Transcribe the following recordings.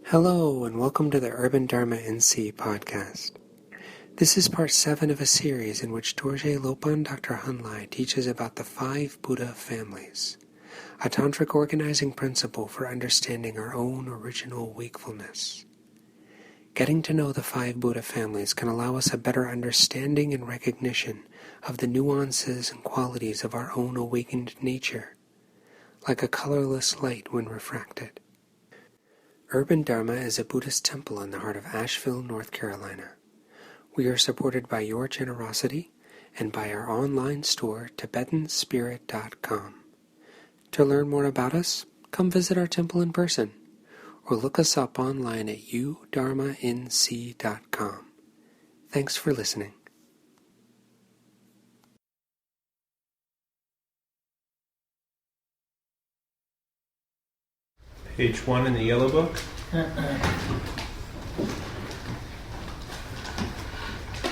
Hello and welcome to the Urban Dharma NC podcast. This is part 7 of a series in which Dorje Lopan Dr. Hunlai teaches about the 5 Buddha families, a tantric organizing principle for understanding our own original wakefulness. Getting to know the 5 Buddha families can allow us a better understanding and recognition of the nuances and qualities of our own awakened nature, like a colorless light when refracted. Urban Dharma is a Buddhist temple in the heart of Asheville, North Carolina. We are supported by your generosity and by our online store, TibetanSpirit.com. To learn more about us, come visit our temple in person, or look us up online at udharmanc.com. Thanks for listening. Page 1 in the yellow book.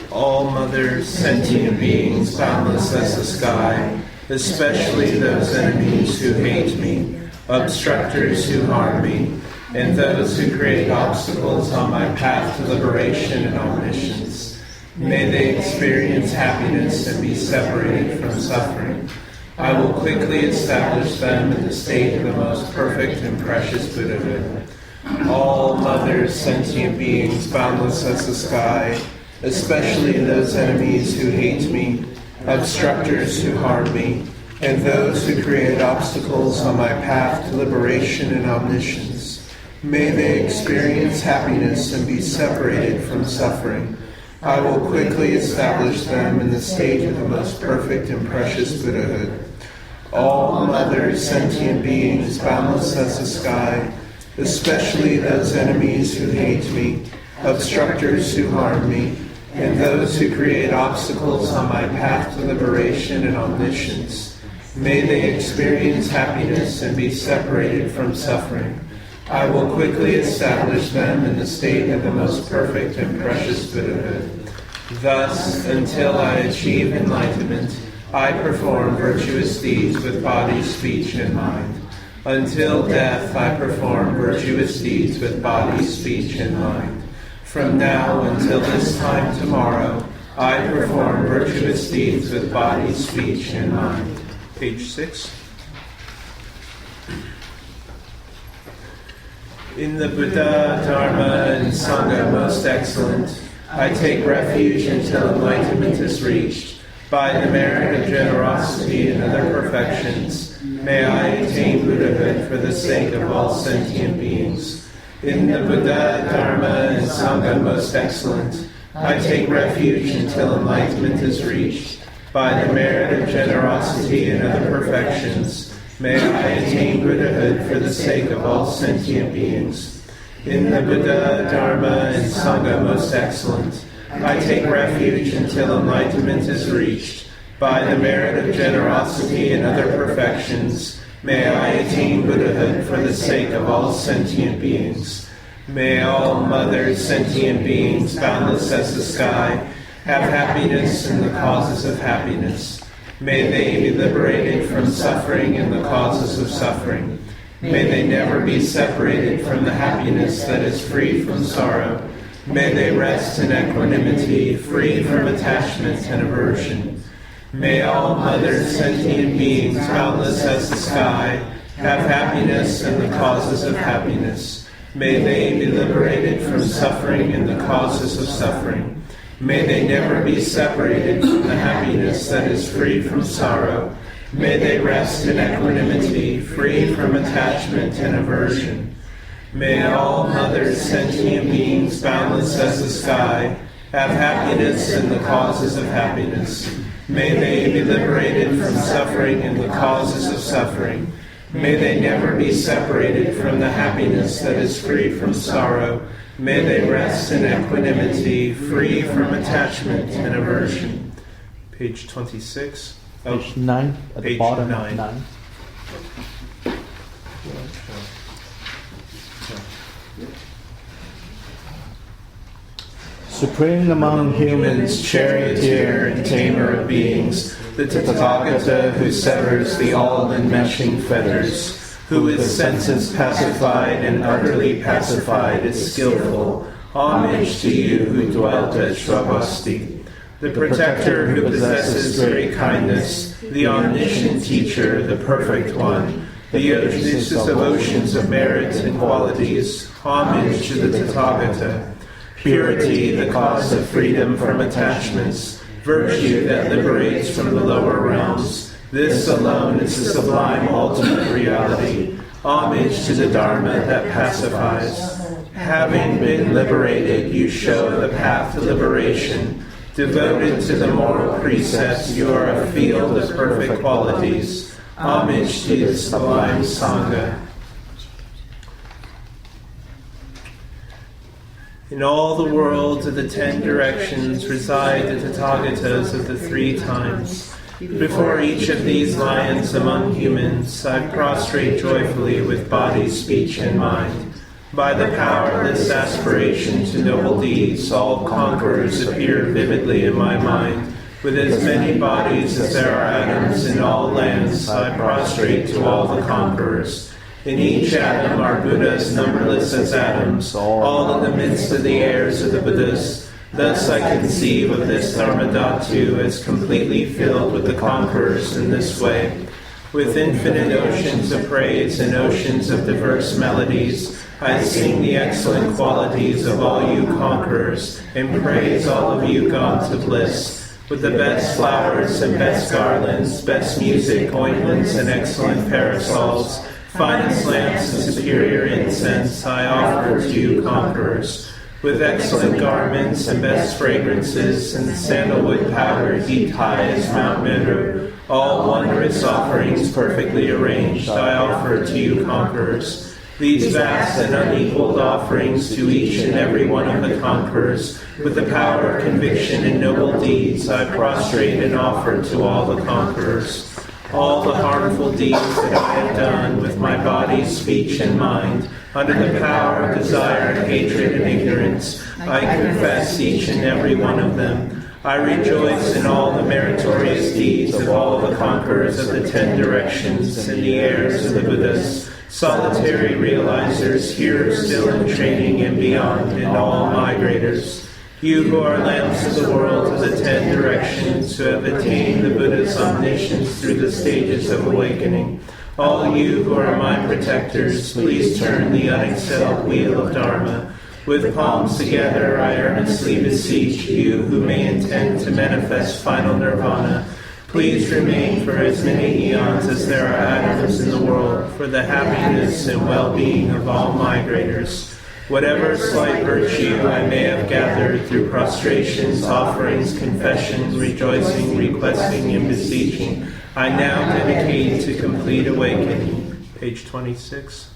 All mothers, sentient beings, boundless as the sky, especially those enemies who hate me, obstructors who harm me, and those who create obstacles on my path to liberation and omniscience. May they experience happiness and be separated from suffering. I will quickly establish them in the state of the most perfect and precious Buddhahood. All mothers, sentient beings, boundless as the sky, especially those enemies who hate me, obstructors who harm me, and those who create obstacles on my path to liberation and omniscience. May they experience happiness and be separated from suffering. I will quickly establish them in the state of the most perfect and precious Buddhahood. All mothers, sentient beings, boundless as the sky, especially those enemies who hate me, obstructors who harm me, and those who create obstacles on my path to liberation and omniscience. May they experience happiness and be separated from suffering. I will quickly establish them in the state of the most perfect and precious Buddhahood. Thus, until I achieve enlightenment, I perform virtuous deeds with body, speech, and mind. Until death, I perform virtuous deeds with body, speech, and mind. From now until this time tomorrow, I perform virtuous deeds with body, speech, and mind. Page 6. In the Buddha, Dharma, and Sangha most excellent, I take refuge until enlightenment is reached. By the merit of generosity and other perfections, may I attain Buddhahood for the sake of all sentient beings. In the Buddha, Dharma, and Sangha most excellent, I take refuge until enlightenment is reached. By the merit of generosity and other perfections, may I attain Buddhahood for the sake of all sentient beings. In the Buddha, Dharma, and Sangha most excellent, I take refuge until enlightenment is reached. By the merit of generosity and other perfections, may I attain Buddhahood for the sake of all sentient beings. May all mothers, sentient beings, boundless as the sky, have happiness in the causes of happiness. May they be liberated from suffering and the causes of suffering. May they never be separated from the happiness that is free from sorrow. May they rest in equanimity, free from attachment and aversion. May all mothers, sentient beings, boundless as the sky, have happiness and the causes of happiness. May they be liberated from suffering and the causes of suffering. May they never be separated from the happiness that is free from sorrow. May they rest in equanimity, free from attachment and aversion. May all mothers, sentient beings, boundless as the sky, have happiness and the causes of happiness. May they be liberated from suffering and the causes of suffering. May they never be separated from the happiness that is free from sorrow. May they rest in equanimity, free from attachment and aversion. Page 26. Page 9, at the bottom 9. of 9. Supreme among humans, charioteer and tamer of beings, the Tathagata who severs the all-enmeshing fetters, who with senses pacified and utterly pacified is skillful. Homage to you who dwelt at Shravasti, the protector who possesses great kindness, the omniscient teacher, the perfect one, the oceans of oceans of merit and qualities. Homage to the Tathagata, purity, the cause of freedom from attachments, virtue that liberates from the lower realms. This alone is the sublime ultimate reality. Homage to the Dharma that pacifies. Having been liberated, you show the path to liberation. Devoted to the moral precepts, you are a field of perfect qualities. Homage to the sublime Sangha. In all the worlds of the 10 directions reside the Tathagatas of the 3 times. Before each of these lions among humans, I prostrate joyfully with body, speech, and mind. By the powerless aspiration to noble deeds, all conquerors appear vividly in my mind. With as many bodies as there are atoms in all lands, I prostrate to all the conquerors. In each atom are Buddhas numberless as atoms, all in the midst of the heirs of the Buddhas. Thus I conceive of this Dharmadhatu as completely filled with the conquerors in this way. With infinite oceans of praise and oceans of diverse melodies, I sing the excellent qualities of all you conquerors, and praise all of you gods of bliss. With the best flowers and best garlands, best music, ointments, and excellent parasols, finest lamps and superior incense, I offer to you conquerors. With excellent garments and best fragrances and sandalwood powder heaped high as Mount Meru, all wondrous offerings perfectly arranged, I offer to you conquerors. These vast and unequaled offerings to each and every one of the conquerors, with the power of conviction and noble deeds, I prostrate and offer to all the conquerors. All the harmful deeds that I have done with my body, speech, and mind, under the power of desire, hatred, and ignorance, I confess each and every one of them. I rejoice in all the meritorious deeds of all the conquerors of the 10 directions and the heirs of the Buddhas, solitary realizers, here still in training and beyond, and all migrators. You who are lamps of the world of the 10 directions, who have attained the Buddha's omniscience through the stages of awakening. All you who are my protectors, please turn the unexcelled wheel of Dharma. With palms together, I earnestly beseech you who may intend to manifest final nirvana. Please remain for as many eons as there are atoms in the world, for the happiness and well-being of all migrators. Whatever slight virtue I may have gathered through prostrations, offerings, confession, rejoicing, requesting, and beseeching, I now dedicate to complete awakening. Page 26.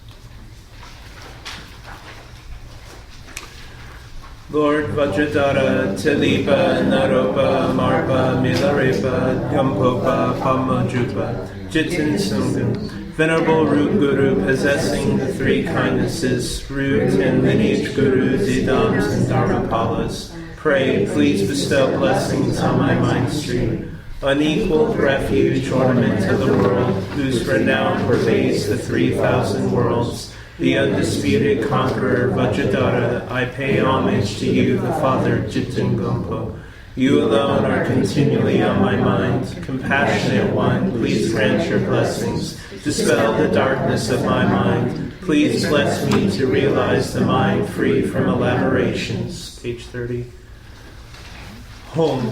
Lord Vajradhara, Tilipa, Naropa, Marpa, Milarepa, Gampopa, Pamajupa, Jitin Sangam, Venerable Root Guru possessing the 3 kindnesses, root and lineage gurus, idams, and dharmapalas, pray, please bestow blessings on my mind stream. Unequaled refuge, ornament of the world, whose renown pervades the 3,000 worlds, the undisputed conqueror Vajradhara, I pay homage to you, the Father Jitin Gompo. You alone are continually on my mind. Compassionate one, please grant your blessings. Dispel the darkness of my mind. Please bless me to realize the mind free from elaborations. Page 30. Home,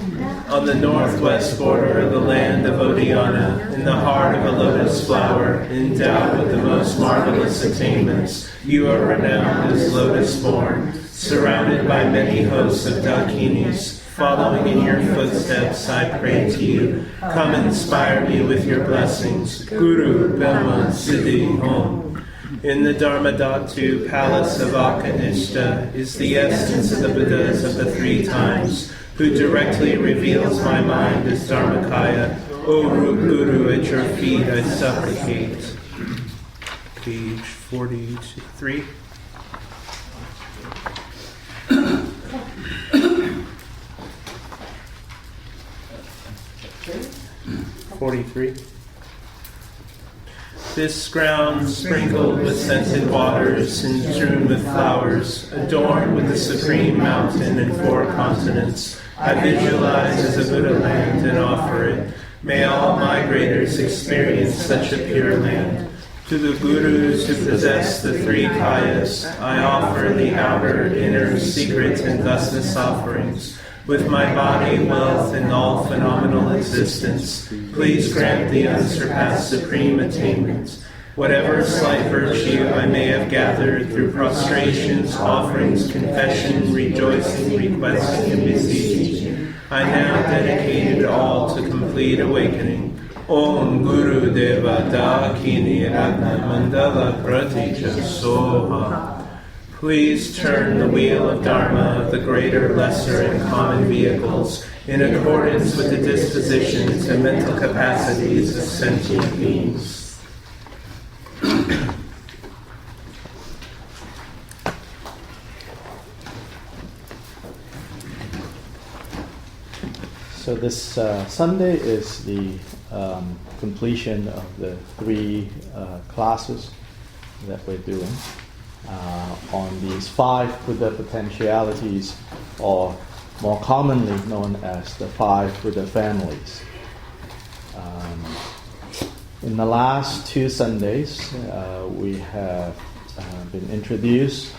on the northwest border of the land of Odhyana, in the heart of a lotus flower, endowed with the most marvelous attainments, you are renowned as lotus-born, surrounded by many hosts of Dakinis. Following in your footsteps, I pray to you, come inspire me with your blessings. Guru, Brahma, Siddhi, Om. In the Dharmadhatu palace of Akanishta is the essence of the Buddhas of the 3 times, who directly reveals my mind as Dharmakaya. O Root Guru, at your feet I supplicate. Page 43. This ground sprinkled with scented waters and strewn with flowers, adorned with the supreme mountain and 4 continents, I visualize as a Buddha land and offer it. May all migrators experience such a pure land. To the gurus who possess the 3 kayas, I offer the outer, inner, secret, and thusness offerings. With my body, wealth, and all phenomenal existence, please grant the unsurpassed supreme attainment. Whatever slight virtue I may have gathered through prostrations, offerings, confession, rejoicing, requesting, and beseeching, I now dedicate it all to complete awakening. Om Guru Deva Dakini Ratna Mandala Pratija Soha. Please turn the wheel of Dharma of the greater, lesser, and common vehicles in accordance with the dispositions and mental capacities of sentient beings. So this Sunday is the completion of the 3 classes that we're doing on these 5 Buddha potentialities, or more commonly known as the 5 Buddha families. In the last 2 Sundays, we have been introduced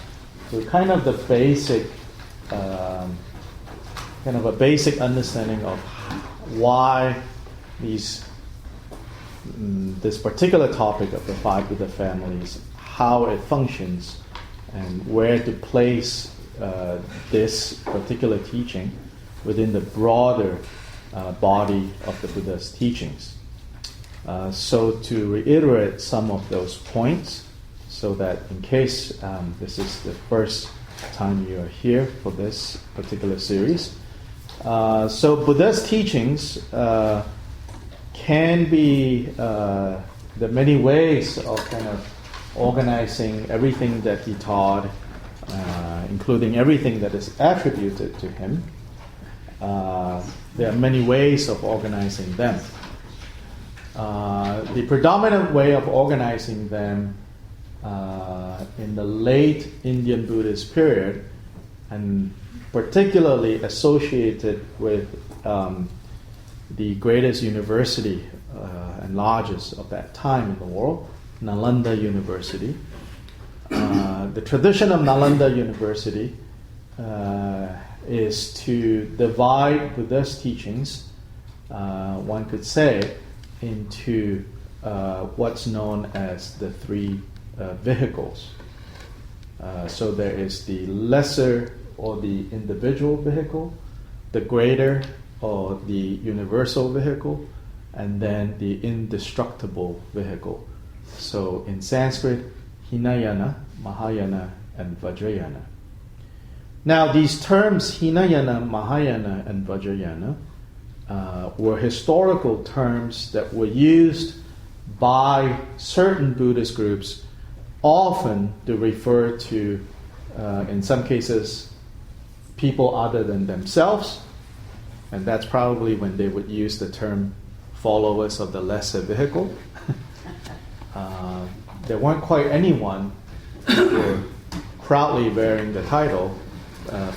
to kind of the basic a basic understanding of why this particular topic of the 5 Buddha families, how it functions, and where to place this particular teaching within the broader body of the Buddha's teachings. So to reiterate some of those points, so that in case this is the first time you are here for this particular series, so Buddha's teachings can be the many ways of kind of organizing everything that he taught, including everything that is attributed to him. There are many ways of organizing them. The predominant way of organizing them in the late Indian Buddhist period, and particularly associated with the greatest university and largest of that time in the world, Nalanda University. The tradition of Nalanda University is to divide Buddha's teachings, one could say, into what's known as the 3 vehicles. So there is the lesser or the individual vehicle, the greater or the universal vehicle, and then the indestructible vehicle. So in Sanskrit, Hinayana, Mahayana, and Vajrayana. Now these terms, Hinayana, Mahayana, and Vajrayana, were historical terms that were used by certain Buddhist groups, often to refer to, in some cases, people other than themselves, and that's probably when they would use the term followers of the lesser vehicle. There weren't quite anyone who were proudly bearing the title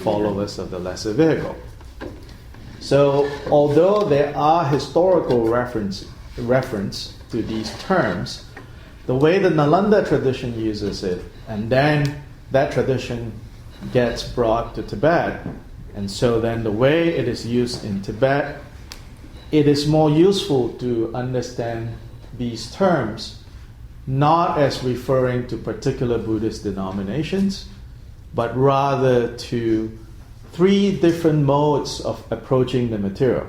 followers of the lesser vehicle. So although there are historical reference to these terms, the way the Nalanda tradition uses it, and then that tradition gets brought to Tibet, and so then the way it is used in Tibet, it is more useful to understand these terms not as referring to particular Buddhist denominations, but rather to 3 different modes of approaching the material.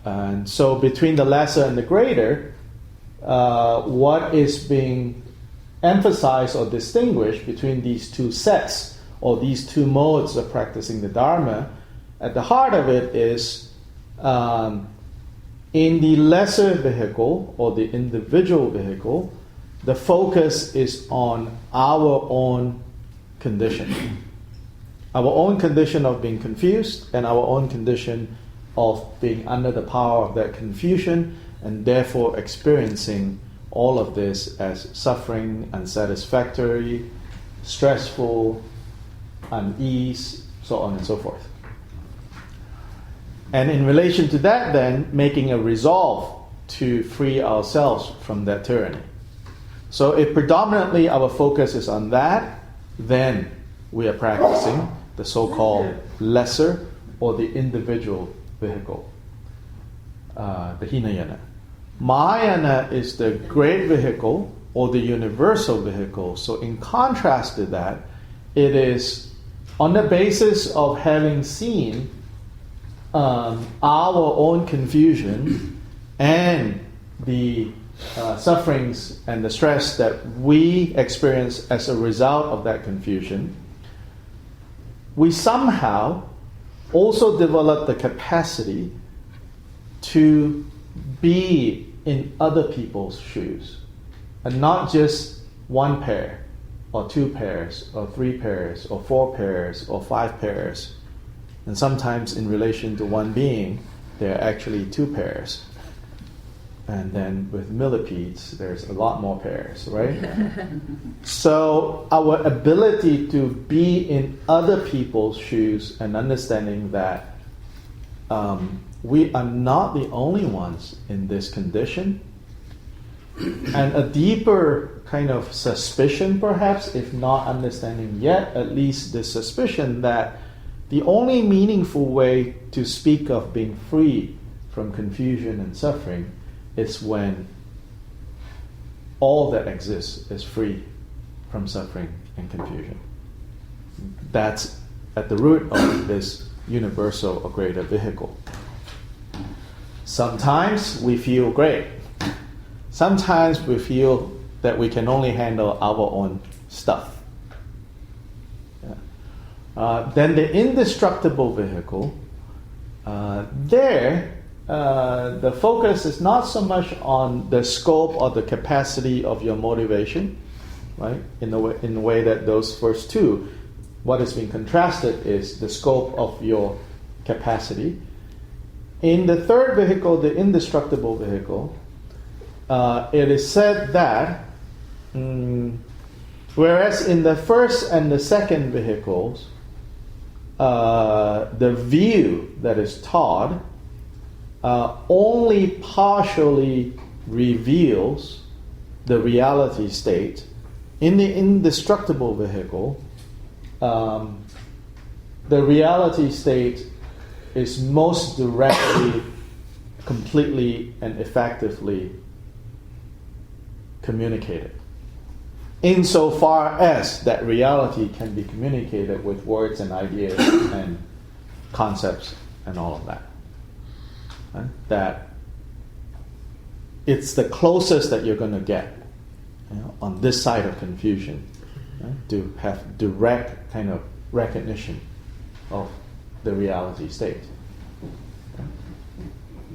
And so between the lesser and the greater, what is being emphasized or distinguished between these 2 sets or these 2 modes of practicing the Dharma, at the heart of it is in the lesser vehicle or the individual vehicle, the focus is on our own condition. Our own condition of being confused and our own condition of being under the power of that confusion and therefore experiencing all of this as suffering, unsatisfactory, stressful, unease, so on and so forth. And in relation to that, then, making a resolve to free ourselves from that tyranny. So if predominantly our focus is on that, then we are practicing the so-called lesser or the individual vehicle, the Hinayana. Mahayana is the great vehicle or the universal vehicle. So in contrast to that, it is on the basis of having seen our own confusion and the sufferings and the stress that we experience as a result of that confusion, we somehow also develop the capacity to be in other people's shoes, and not just one pair, or two pairs, or three pairs, or four pairs, or five pairs. And sometimes in relation to one being, there are actually two pairs. And then with millipedes, there's a lot more pairs, right? So our ability to be in other people's shoes and understanding that we are not the only ones in this condition, and a deeper kind of suspicion perhaps, if not understanding yet, at least the suspicion that the only meaningful way to speak of being free from confusion and suffering is when all that exists is free from suffering and confusion. That's at the root of this universal or greater vehicle. Sometimes we feel great. Sometimes we feel that we can only handle our own stuff. Then the indestructible vehicle, the focus is not so much on the scope or the capacity of your motivation, right? In the way that those first two, what is being contrasted is the scope of your capacity. In the third vehicle, the indestructible vehicle, it is said that whereas in the first and the second vehicles, the view that is taught only partially reveals the reality state. In the indestructible vehicle, the reality state is most directly, completely, and effectively communicated. Insofar as that reality can be communicated with words and ideas and concepts and all of that. Right? That it's the closest that you're going to get, on this side of confusion, right? To have direct kind of recognition of the reality state, right?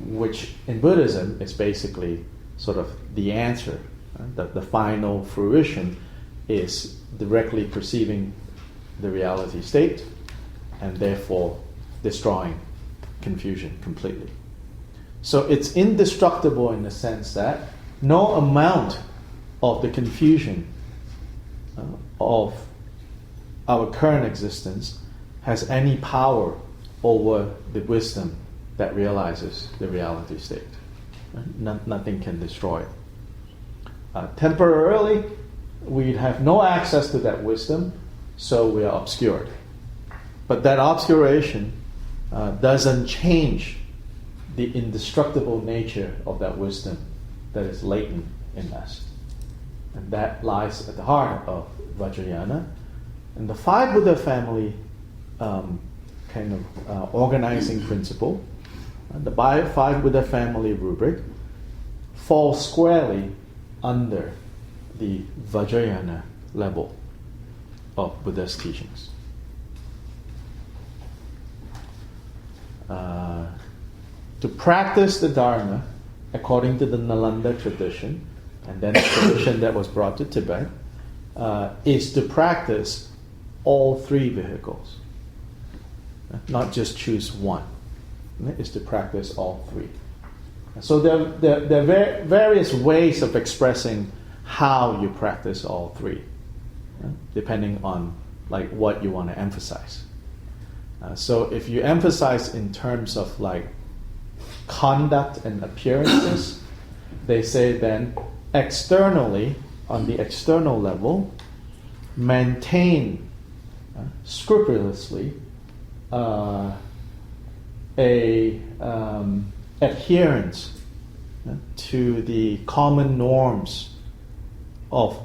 Which in Buddhism is basically sort of the answer. Right? The final fruition is directly perceiving the reality state and therefore destroying confusion completely. So it's indestructible in the sense that no amount of the confusion of our current existence has any power over the wisdom that realizes the reality state. Right? Nothing can destroy it. Temporarily, we have no access to that wisdom, so we are obscured. But that obscuration doesn't change the indestructible nature of that wisdom that is latent in us. And that lies at the heart of Vajrayana. And the five Buddha family kind of organizing principle, the five Buddha family rubric, falls squarely under the Vajrayana level of Buddha's teachings. To practice the Dharma according to the Nalanda tradition, and then the tradition that was brought to Tibet, is to practice all three vehicles. Not just choose one. Is to practice all three. So there are various ways of expressing how you practice all three, depending on like what you want to emphasize. So if you emphasize in terms of like conduct and appearances, they say then externally, on the external level, maintain scrupulously adherence to the common norms of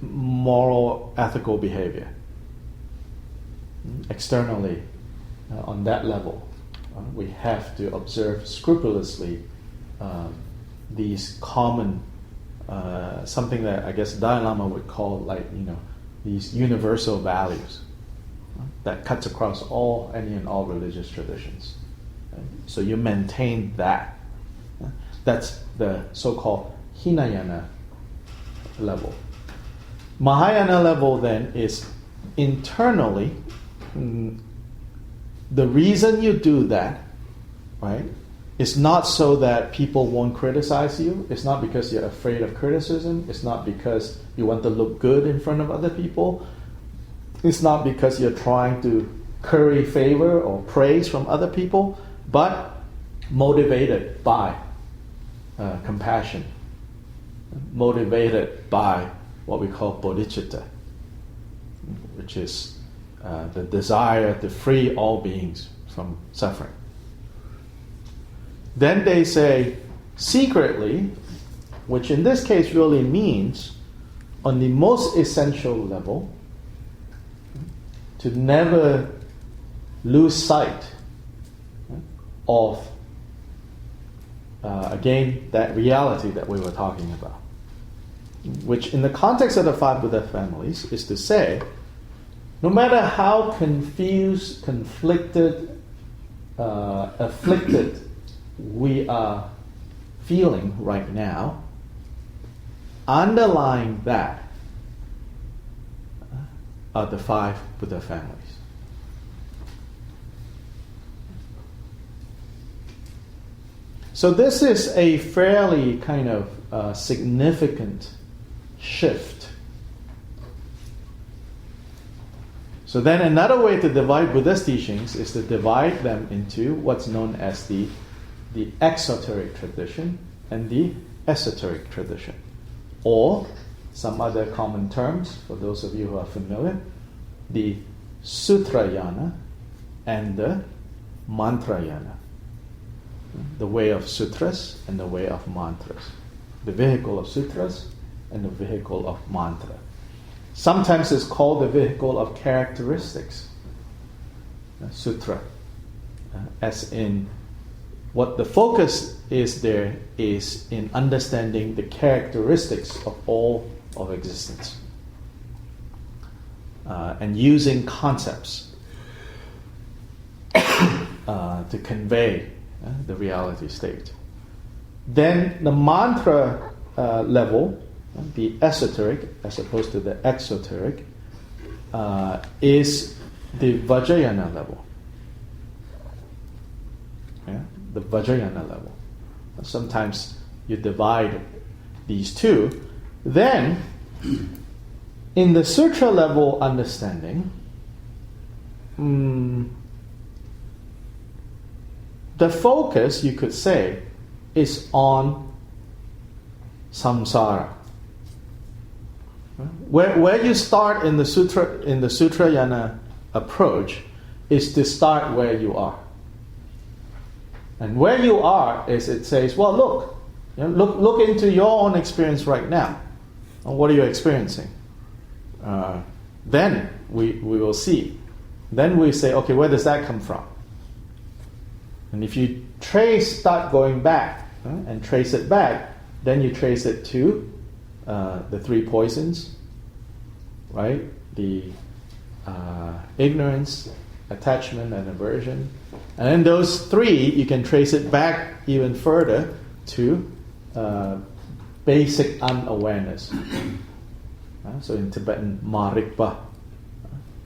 moral ethical behavior. Externally, on that level, we have to observe scrupulously these common, something that I guess Dalai Lama would call like, these universal values that cuts across any and all religious traditions. So you maintain that. That's the so-called Hinayana level. Mahayana level then is internally. The reason you do that, right, is not so that people won't criticize you. It's not because you're afraid of criticism. It's not because you want to look good in front of other people. It's not because you're trying to curry favor or praise from other people, but motivated by compassion, motivated by what we call bodhicitta, which is the desire to free all beings from suffering. Then they say secretly, which in this case really means on the most essential level, to never lose sight of, again, that reality that we were talking about, which in the context of the five Buddha families is to say, no matter how confused, conflicted, afflicted we are feeling right now, underlying that are the five Buddha families. So this is a fairly kind of significant shift. So then another way to divide Buddhist teachings is to divide them into what's known as the exoteric tradition and the esoteric tradition. Or, some other common terms, for those of you who are familiar, the Sutrayana and the Mantrayana. The way of sutras and the way of mantras. The vehicle of sutras and the vehicle of mantra. Sometimes it's called the vehicle of characteristics. Sutra. As in, what the focus is there is in understanding the characteristics of all of existence. And using concepts to convey the reality state. Then the mantra level, the esoteric as opposed to the exoteric, is the Vajrayana level. Yeah? The Vajrayana level. Sometimes you divide these two. Then, in the sutra level understanding, the focus, you could say, is on samsara. Where you start in the Sutrayana approach is to start where you are. And where you are is, it says, well, look into your own experience right now. And what are you experiencing? Then we will see. Then we say, okay, where does that come from? And if you start going back and trace it back, then you trace it to the three poisons, right? The ignorance, attachment, and aversion. And then those three, you can trace it back even further to basic unawareness. So in Tibetan, marikpa,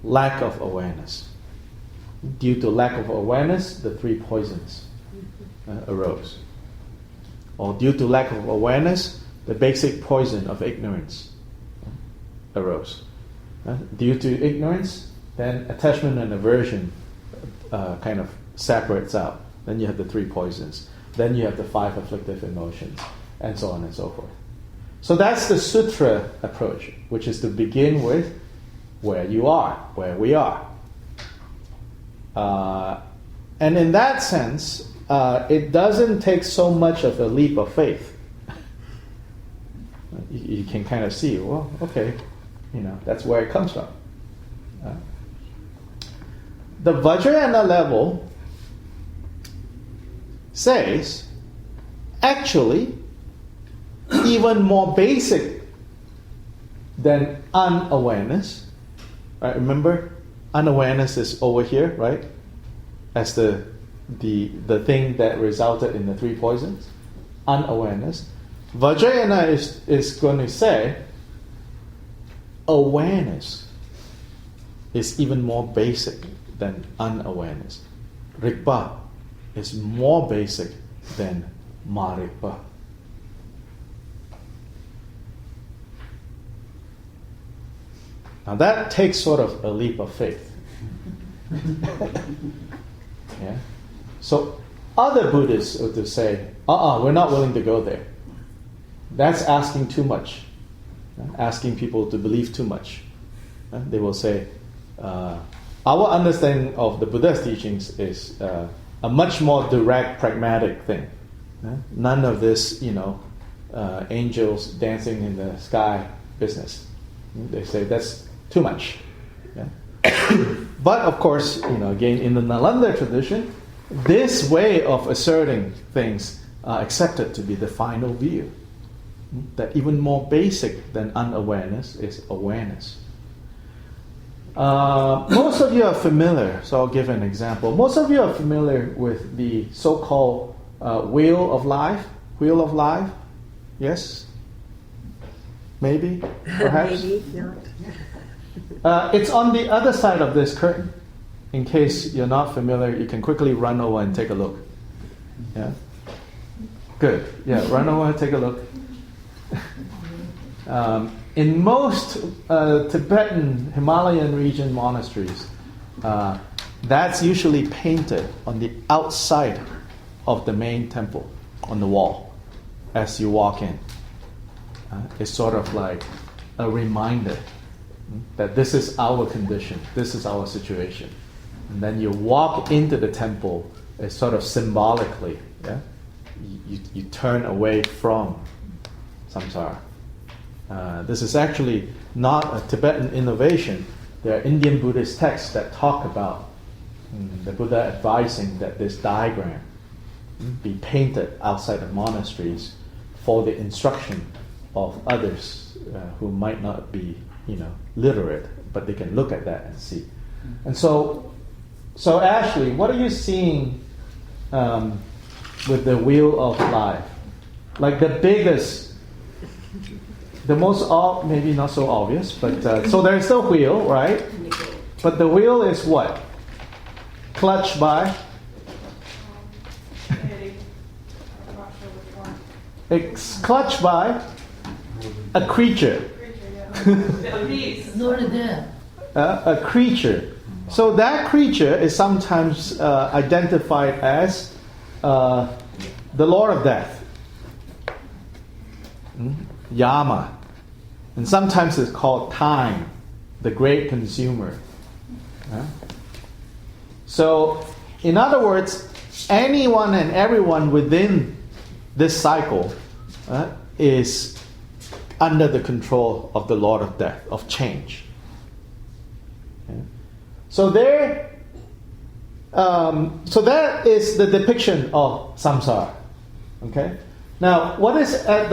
lack of awareness. Due to lack of awareness, the three poisons arose. or due to lack of awareness, the basic poison of ignorance arose. Due to ignorance, then attachment and aversion kind of separates out. Then you have the three poisons. Then you have the five afflictive emotions, and so on and so forth. So that's the sutra approach, which is to begin with where you are, where we are. And in that sense, it doesn't take so much of a leap of faith. You can kind of see, well, okay, that's where it comes from. The Vajrayana level says, actually, even more basic than unawareness. Right? Remember, unawareness is over here, right? As the thing that resulted in the three poisons. Unawareness. Vajrayana is going to say, awareness is even more basic than unawareness. Rigpa is more basic than marikpa. Now that takes sort of a leap of faith. Yeah. So other Buddhists would say, we're not willing to go there. That's asking too much. Asking people to believe too much. They will say, our understanding of the Buddha's teachings is a much more direct, pragmatic thing. None of this, angels dancing in the sky business. They say that's too much. Yeah? But of course, again, in the Nalanda tradition, this way of asserting things are accepted to be the final view. That even more basic than unawareness is awareness. Most of you are familiar, so I'll give an example. Most of you are familiar with the so-called wheel of life. Wheel of life? Yes? Maybe? Perhaps? Maybe not. It's on the other side of this curtain. In case you're not familiar, you can quickly run over and take a look. Yeah? Good. Yeah, run over and take a look. In most Tibetan Himalayan region monasteries, that's usually painted on the outside of the main temple, on the wall, as you walk in. It's sort of like a reminder that this is our condition, this is our situation. And then you walk into the temple, it's sort of symbolically, yeah? You turn away from samsara. This is actually not a Tibetan innovation. There are Indian Buddhist texts that talk about the Buddha advising that this diagram be painted outside of monasteries for the instruction of others who might not be, literate, but they can look at that and see. And so Ashley, what are you seeing with the wheel of life? Like the biggest, the most, maybe not so obvious, but so there's the wheel, right? But the wheel is what? Clutched by? It's clutched by a creature. A creature. So that creature is sometimes identified as the Lord of Death, Yama, and sometimes it's called time, the great consumer. So, in other words, anyone and everyone within this cycle is under the control of the Lord of Death, of change. Okay? So that is the depiction of samsara. Okay. Now, what is at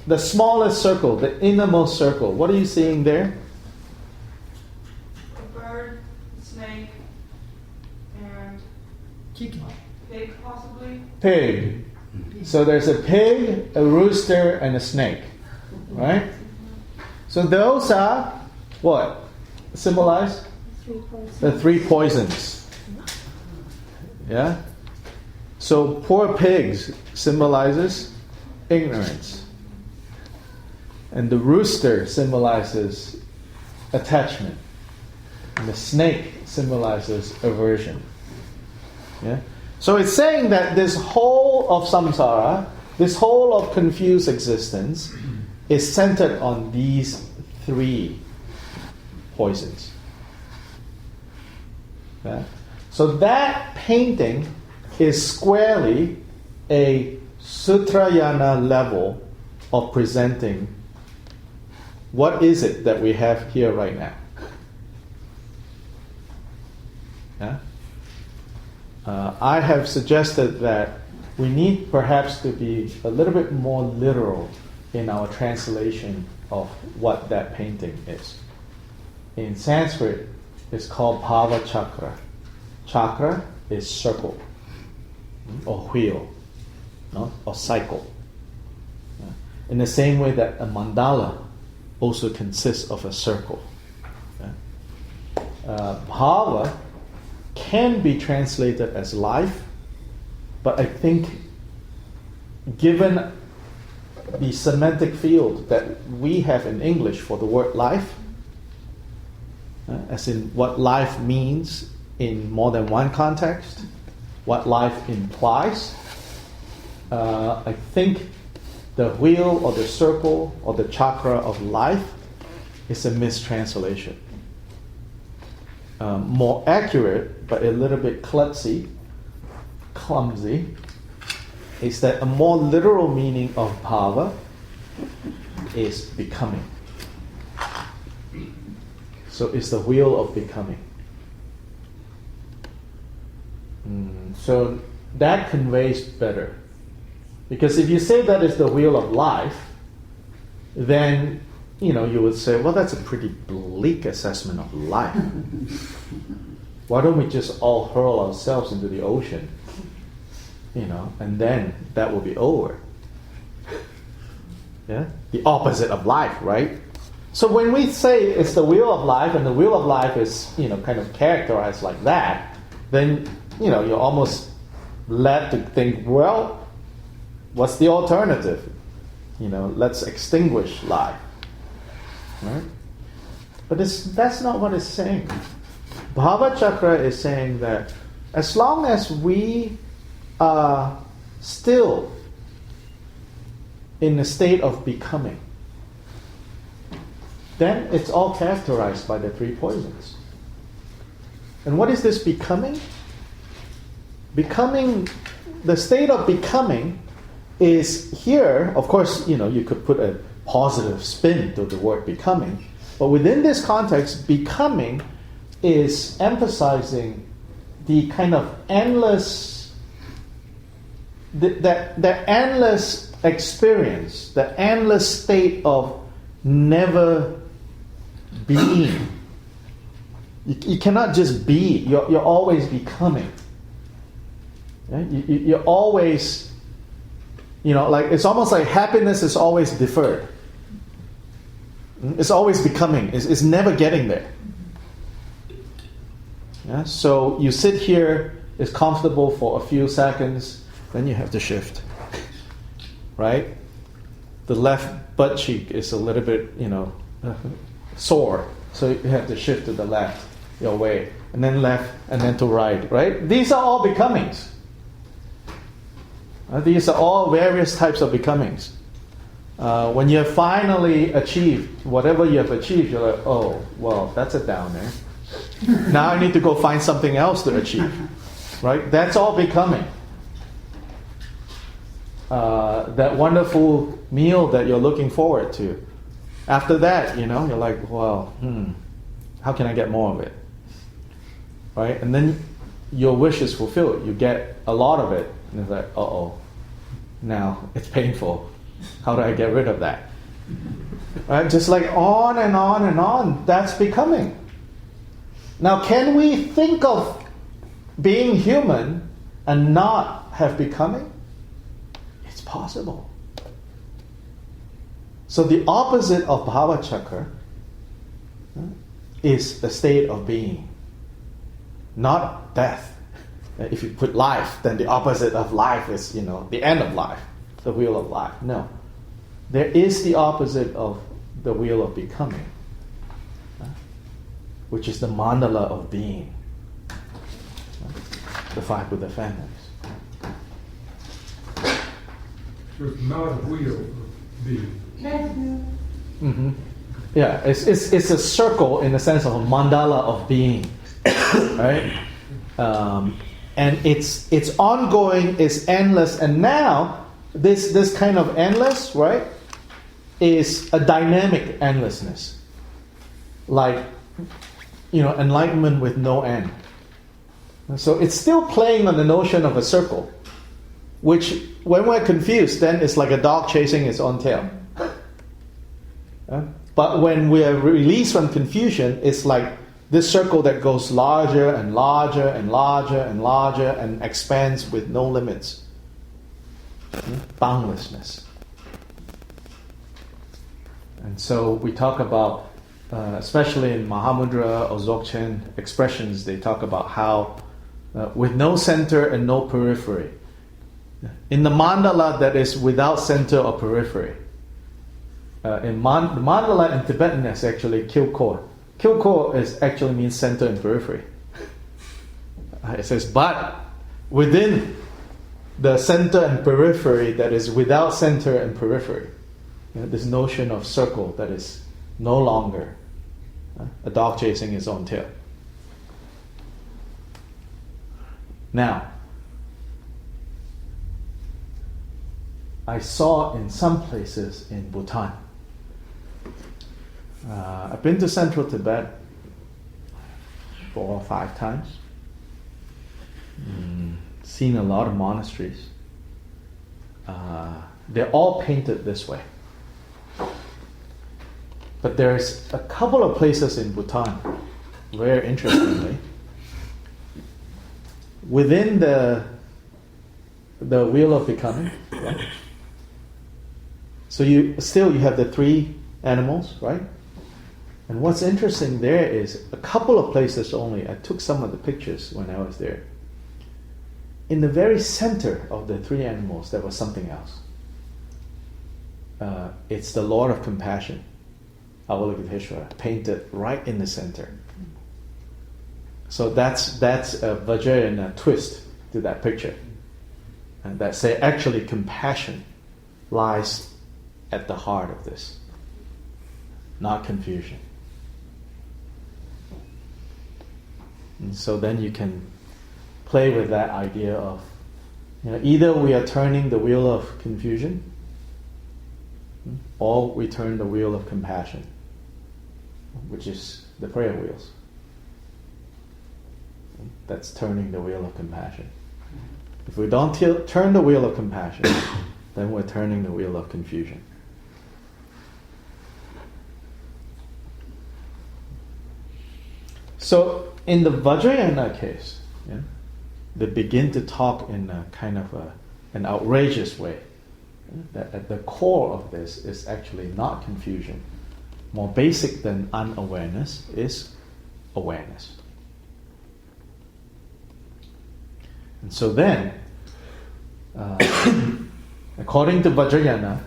the smallest circle, the innermost circle? What are you seeing there? A bird, a snake, and Chicken. pig, possibly. Pig. So there's a pig, a rooster, and a snake. Right? So those are what? Symbolize? The three poisons. Yeah? So poor pigs symbolizes ignorance. And the rooster symbolizes attachment. And the snake symbolizes aversion. Yeah? So it's saying that this whole of samsara, this whole of confused existence, is centered on these three poisons. Yeah? So that painting is squarely a Sutrayana level of presenting what is it that we have here right now. Yeah? I have suggested that we need perhaps to be a little bit more literal in our translation of what that painting is. In Sanskrit, it's called Bhava Chakra. Chakra is circle, or wheel, no? Or cycle. Yeah. In the same way that a mandala also consists of a circle. Yeah. Bhava can be translated as life, but I think given the semantic field that we have in English for the word life, as in what life means in more than one context, what life implies, I think the wheel or the circle or the chakra of life is a mistranslation. More accurate, but a little bit clumsy, is that a more literal meaning of bhava is becoming. So it's the wheel of becoming. So that conveys better. Because if you say that is the wheel of life, then you would say, well, that's a pretty bleak assessment of life. Why don't we just all hurl ourselves into the ocean? And then that will be over. Yeah? The opposite of life, right? So when we say it's the wheel of life, and the wheel of life is, kind of characterized like that, then, you're almost led to think, well, what's the alternative? Let's extinguish life. Right? But that's not what it's saying. Bhava Chakra is saying that as long as we are still in a state of becoming, then it's all characterized by the three poisons. And what is this becoming? Becoming, the state of becoming is here, of course, you could put a positive spin to the word becoming, but within this context, becoming is emphasizing the kind of endless, the endless experience, the endless state of never being. You cannot just be, you're always becoming. Yeah? You're always, like it's almost like happiness is always deferred. It's always becoming. It's never getting there. Yeah? So you sit here, it's comfortable for a few seconds, then you have to shift. Right? The left butt cheek is a little bit, sore, so you have to shift to the left, your way, and then left, and then to right. Right? These are all becomings. These are all various types of becomings. When you have finally achieved whatever you have achieved, you're like, oh, well, that's a downer. Now I need to go find something else to achieve. Right? That's all becoming. That wonderful meal that you're looking forward to. After that, you're like, well, how can I get more of it? Right? And then your wish is fulfilled. You get a lot of it. And it's like, uh-oh, now it's painful. How do I get rid of that? Right? Just like on and on and on. That's becoming. Now, can we think of being human and not have becoming? It's possible. So the opposite of Bhava Chakra is the state of being, not death. If you put life, then the opposite of life is, the end of life. the wheel of life. No. There is the opposite of the wheel of becoming, which is the mandala of being, the 5 Buddha families. So it's not a wheel of being. Mm-hmm. Yeah, it's a circle in the sense of a mandala of being, right? And it's ongoing, it's endless, and now this kind of endless, right, is a dynamic endlessness, like enlightenment with no end. And so it's still playing on the notion of a circle, which when we're confused, then it's like a dog chasing its own tail. But when we are released from confusion, it's like this circle that goes larger and larger and larger and larger and expands with no limits. Boundlessness. And so we talk about, especially in Mahamudra or Dzogchen expressions, they talk about how with no center and no periphery. In the mandala that is without center or periphery. The mandala in Tibetan is actually kilkor. Kilkor actually means center and periphery. It says, but within the center and periphery that is without center and periphery, this notion of circle that is no longer a dog chasing his own tail. Now, I saw in some places in Bhutan, I've been to central Tibet 4 or 5 times, seen a lot of monasteries. They're all painted this way. But there's a couple of places in Bhutan, very interestingly, within the wheel of becoming, right? So you have the 3 animals, right? And what's interesting there is a couple of places only. I took some of the pictures when I was there. In the very center of the 3 animals, there was something else. It's the Lord of Compassion, Avalokiteshvara, painted right in the center. So that's a Vajrayana twist to that picture, and that say actually compassion lies at the heart of this, not confusion. And so then you can play with that idea of, either we are turning the wheel of confusion, or we turn the wheel of compassion, which is the prayer wheels. That's turning the wheel of compassion. If we don't turn the wheel of compassion, then we're turning the wheel of confusion. So in the Vajrayana case, they begin to talk in a kind of an outrageous way. That at the core of this is actually not confusion. More basic than unawareness is awareness. And so then, according to Vajrayana,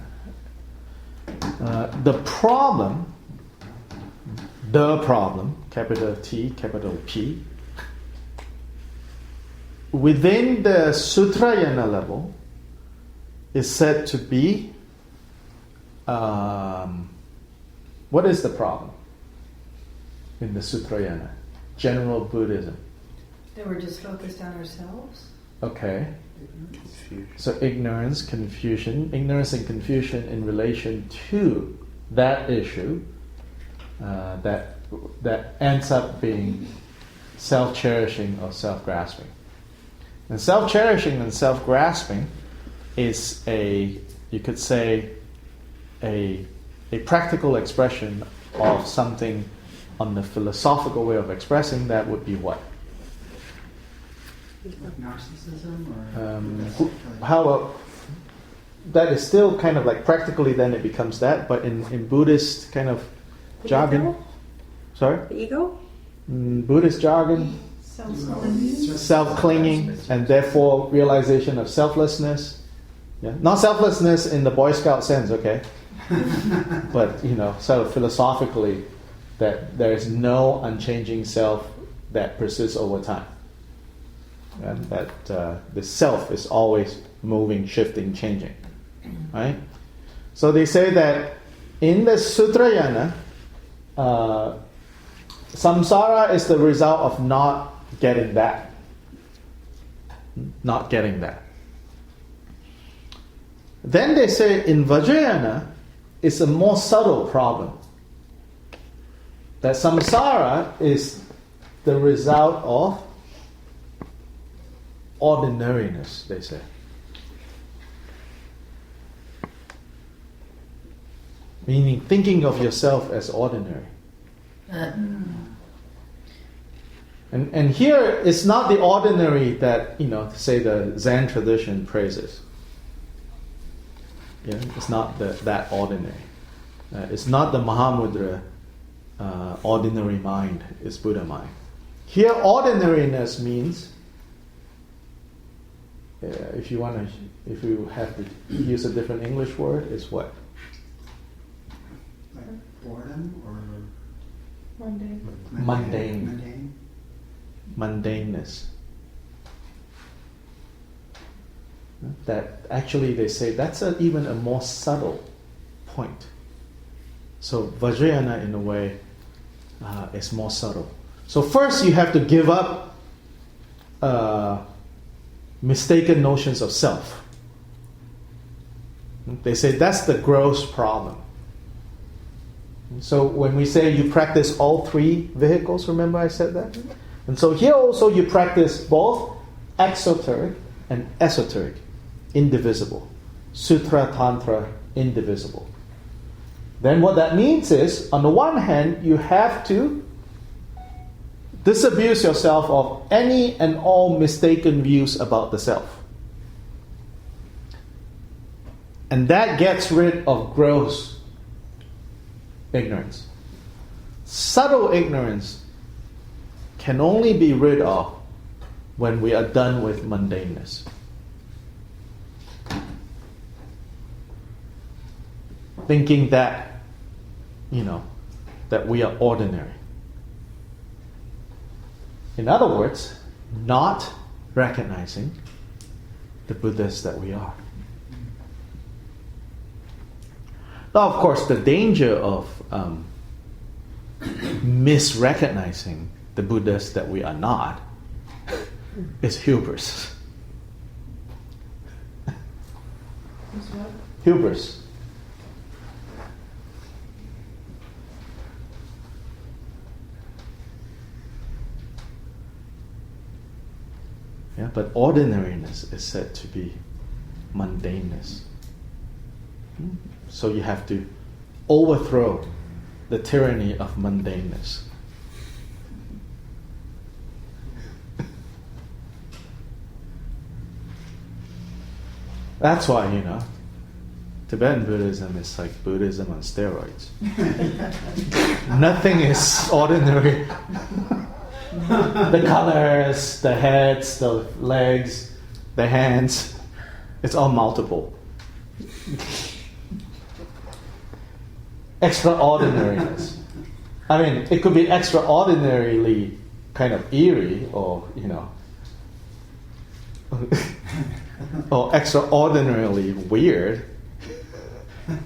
the problem, capital T, capital P, within the Sutrayana level is said to be, what is the problem in the Sutrayana? General Buddhism. That we're just focused on ourselves? Okay. So ignorance and confusion in relation to that issue that ends up being self-cherishing or self-grasping. And self-cherishing and self-grasping is you could say, a practical expression of something on the philosophical way of expressing that would be what? Narcissism or how about that is still kind of like practically then it becomes that, but in Buddhist kind of jargon. Ego? Sorry? The ego? Buddhist jargon, Self-clinging. self-clinging, and therefore realization of selflessness, Yeah? Not selflessness in the Boy Scout sense, okay? But, sort of philosophically, that there is no unchanging self that persists over time. And that the self is always moving, shifting, changing. Right? So they say that in the Sutrayana, samsara is the result of not getting that. Not getting that. Then they say in Vajrayana, it's a more subtle problem. That samsara is the result of ordinariness, they say. Meaning thinking of yourself as ordinary. And here it's not the ordinary that, say the Zen tradition praises. Yeah, it's not that ordinary. It's not the Mahamudra ordinary mind, it's Buddha mind. Here ordinariness means, if you have to use a different English word, it's what? Like boredom or Mundane. Mundaneness. That actually they say that's even a more subtle point. So Vajrayana in a way is more subtle. So first you have to give up mistaken notions of self. They say that's the gross problem. So when we say you practice all three vehicles, remember I said that? And so here also you practice both exoteric and esoteric, indivisible. Sutra, Tantra, indivisible. Then what that means is, on the one hand, you have to disabuse yourself of any and all mistaken views about the self. And that gets rid of gross ignorance. Subtle ignorance can only be rid of when we are done with mundaneness. Thinking that, that we are ordinary. In other words, not recognizing the Buddhas that we are. Now, of course, the danger of misrecognizing the Buddhas that we are not is hubris. Hubris. Yeah, but ordinariness is said to be mundaneness. So you have to overthrow the tyranny of mundaneness. That's why, Tibetan Buddhism is like Buddhism on steroids. Nothing is ordinary. The colors, the heads, the legs, the hands, it's all multiple. Extraordinariness. I mean, it could be extraordinarily kind of eerie or, or extraordinarily weird,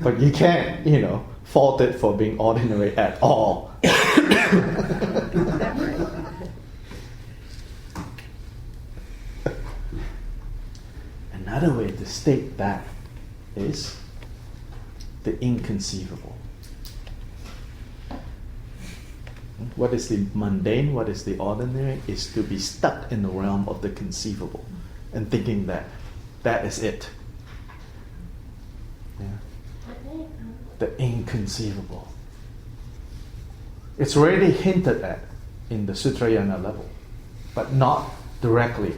but you can't, fault it for being ordinary at all. Another way to state that is the inconceivable. What is the mundane, what is the ordinary, is to be stuck in the realm of the conceivable and thinking that that is it. Yeah. The inconceivable. It's already hinted at in the Sutrayana level, but not directly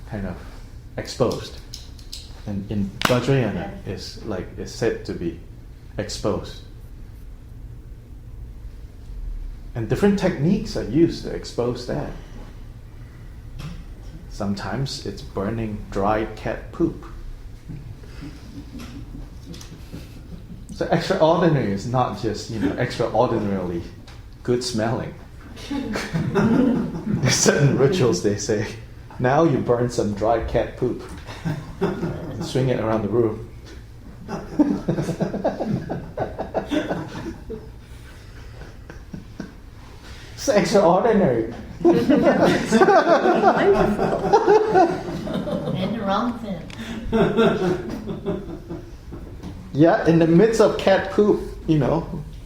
kind of exposed. And in Vajrayana is said to be exposed. And different techniques are used to expose that. Sometimes it's burning dried cat poop. So extraordinary is not just, extraordinarily good smelling. There's certain rituals they say. Now you burn some dry cat poop and swing it around the room. It's extraordinary. And the wrong thing. Yeah, in the midst of cat poop,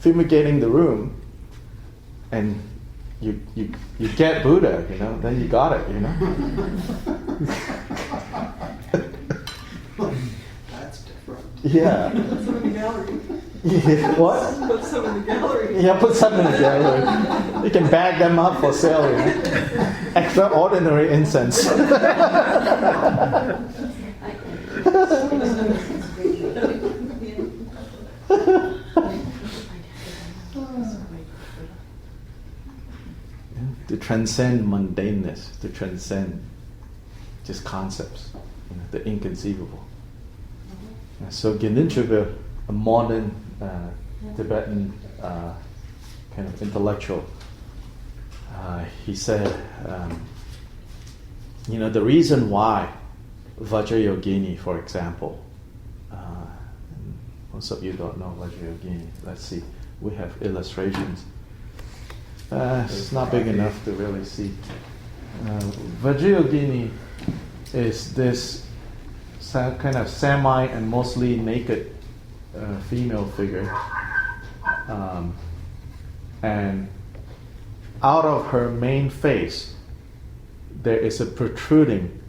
fumigating the room, and you get Buddha, then you got it, That's different. Yeah. Put some in the gallery. Yeah. What? Put some in the gallery. Yeah, put some in the gallery. You can bag them up for sale, Extraordinary incense. To transcend mundaneness, to transcend just concepts, the inconceivable. So Geninchebe, a modern Tibetan kind of intellectual, he said, the reason why Vajrayogini, for example, most of you don't know Vajrayogini. Let's see, we have illustrations. It's not big enough to really see. Vajrayogini is this kind of semi and mostly naked female figure. And out of her main face, there is a protruding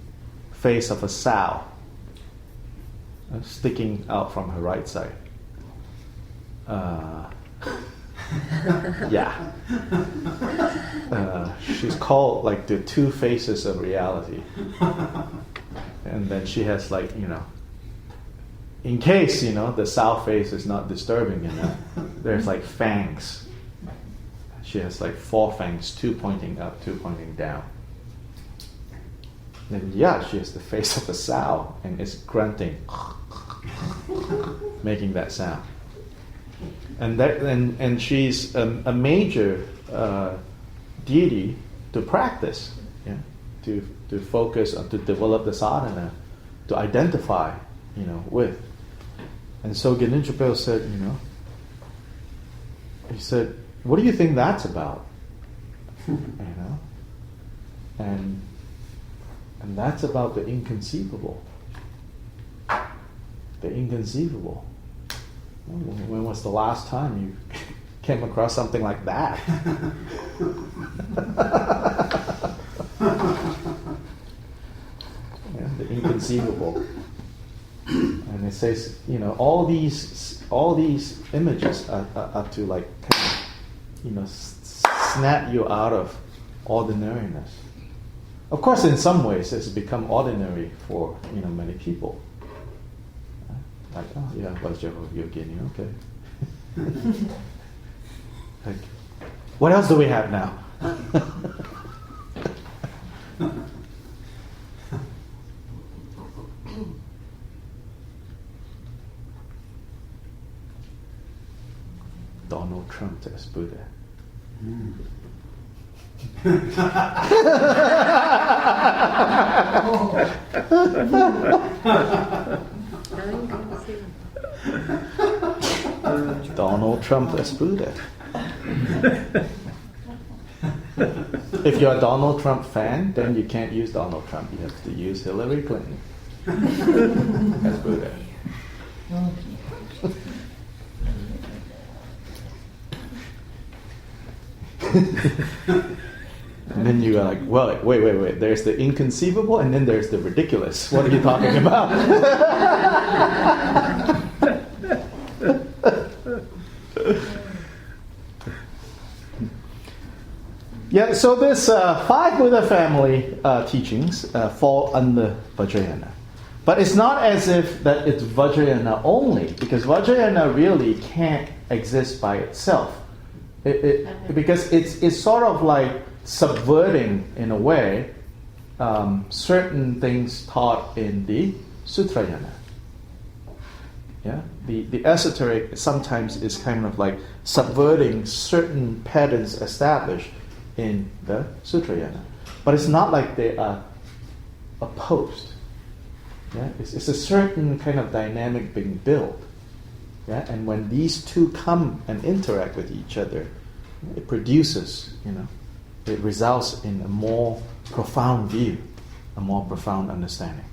face of a sow sticking out from her right side. Yeah. She's called like the two faces of reality. And then she has in case, the sow face is not disturbing enough, there's like fangs. She has like 4 fangs, 2 pointing up, 2 pointing down. Then she has the face of a sow and is grunting, making that sound. And she's a major deity to practice, to focus on, to develop the sadhana, to identify, with. And so Geninchebe said, he said, what do you think that's about? And that's about the inconceivable. The inconceivable. When was the last time you came across something like that? The inconceivable. And it says, all these images are to snap you out of ordinariness. Of course, in some ways, it's become ordinary for many people. Like, oh yeah, Vajrayogini, okay. Like, what else do we have now? Donald Trump as Buddha. Donald Trump as Buddha. If you're a Donald Trump fan, then you can't use Donald Trump. You have to use Hillary Clinton as Buddha. And then you are like, well, wait. There's the inconceivable and then there's the ridiculous. What are you talking about? Yeah, so this 5 Buddha family teachings fall under Vajrayana. But it's not as if that it's Vajrayana only, because Vajrayana really can't exist by itself. Because it's sort of like subverting, in a way, certain things taught in the Sutrayana. Yeah, the esoteric sometimes is kind of like subverting certain patterns established in the Sutrayana, but it's not like they are opposed. Yeah, it's a certain kind of dynamic being built. Yeah, and when these two come and interact with each other, it produces, it results in a more profound view, a more profound understanding.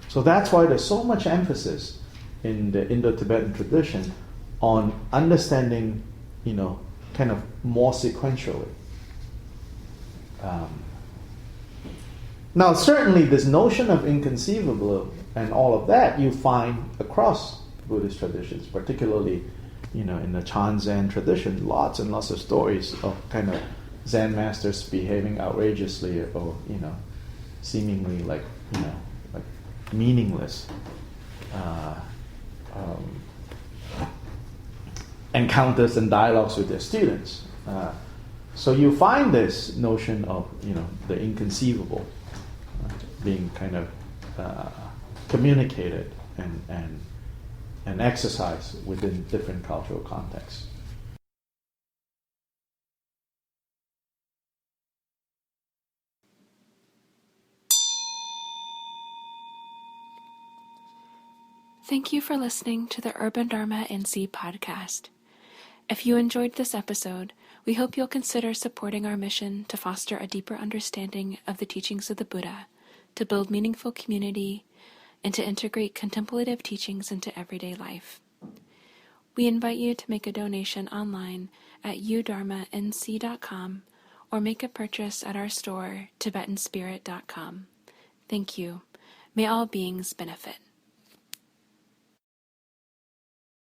So that's why there's so much emphasis in the Indo-Tibetan tradition on understanding, kind of more sequentially. Now, certainly this notion of inconceivable and all of that you find across Buddhist traditions, particularly, in the Chan Zen tradition, lots and lots of stories of kind of Zen masters behaving outrageously or, seemingly like meaningless encounters and dialogues with their students. So you find this notion of, the inconceivable being kind of communicated and exercised within different cultural contexts. Thank you for listening to the Urban Dharma NC podcast. If you enjoyed this episode, we hope you'll consider supporting our mission to foster a deeper understanding of the teachings of the Buddha, to build meaningful community, and to integrate contemplative teachings into everyday life. We invite you to make a donation online at udharmanc.com or make a purchase at our store, tibetanspirit.com. Thank you. May all beings benefit.